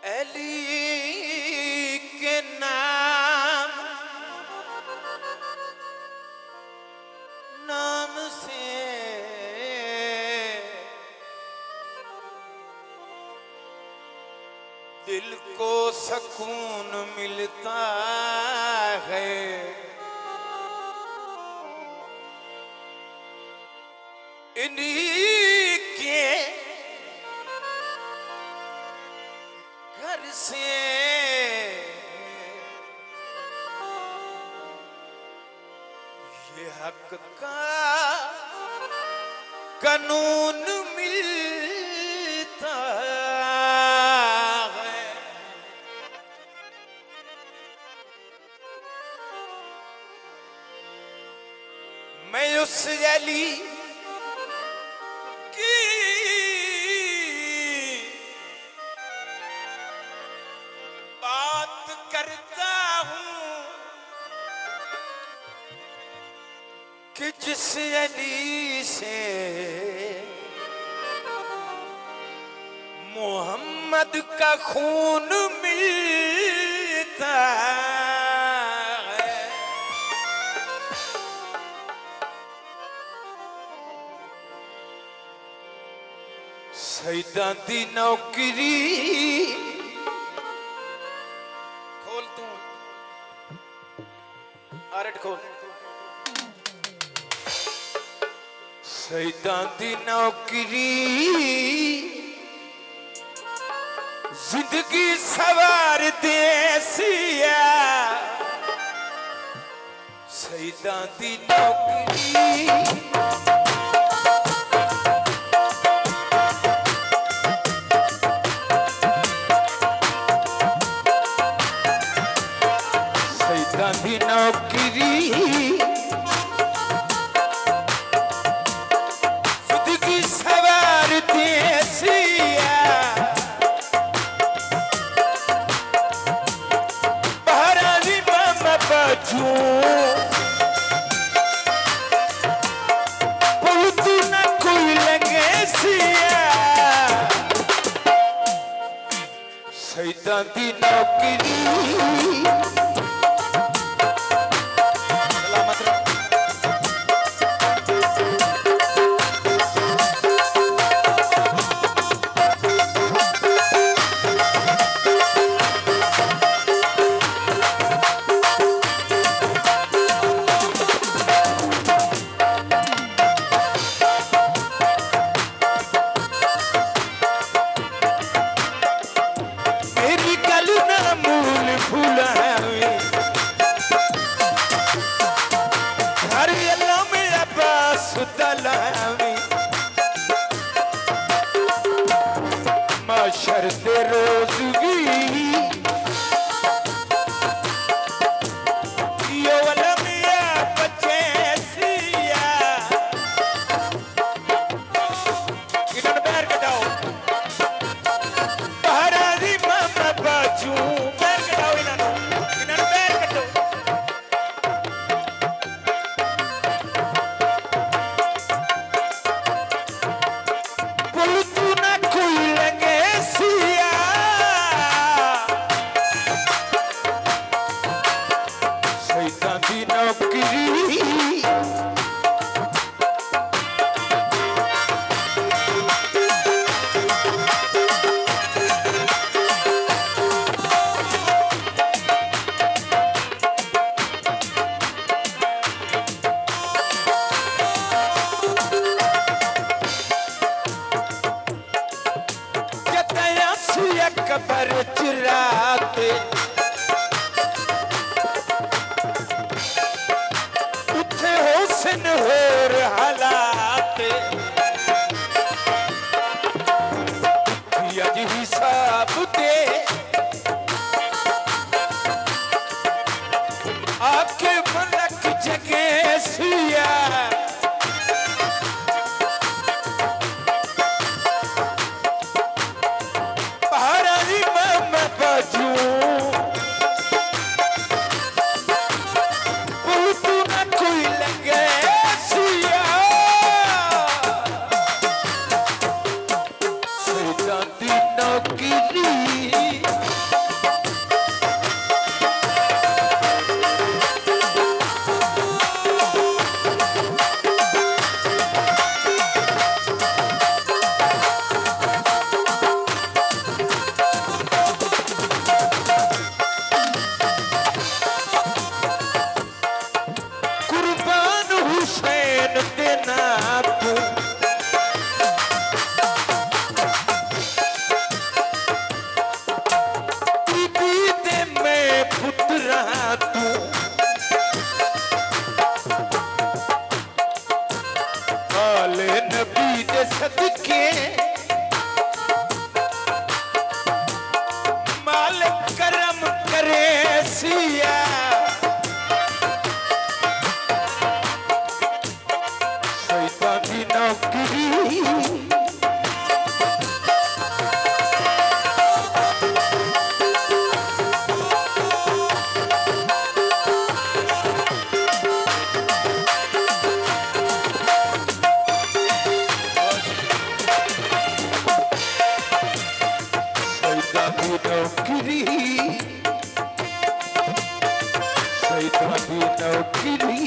अली के नाम से दिल को सुकून मिलता है। इन्हीं के घर से ये हक का कानून मिलता है। मैं उस अली की बात करता हूं कि जिस अली से मोहम्मद का खून मिलता है। सईदा दी नौकरी खोल तू आरट खोल। सईदा दी नौकरी जिंदगी सवार देसिया। सईदा दी नौकरी दी नौकरी जिंदगी सवार देसिया। बहरानी मामा बाजू बहुत न कोई लगे सिया। सईदा दी नौकरी माशर दे रोज भी यो अलमिया बच्चे सिया। इन्होंने पैर कटाओ बहरानी मामा बाजू पैर कटाओ। इन्होंने पैर कटो। कबर चुराते उठे हुस्न होर हालात। अज हिसाब दे आके मलक जगे सिया। पहाड़ नौकरी सदके माल करम करे सिया शैतानी नौकरी नौकरी शैतानी नौकरी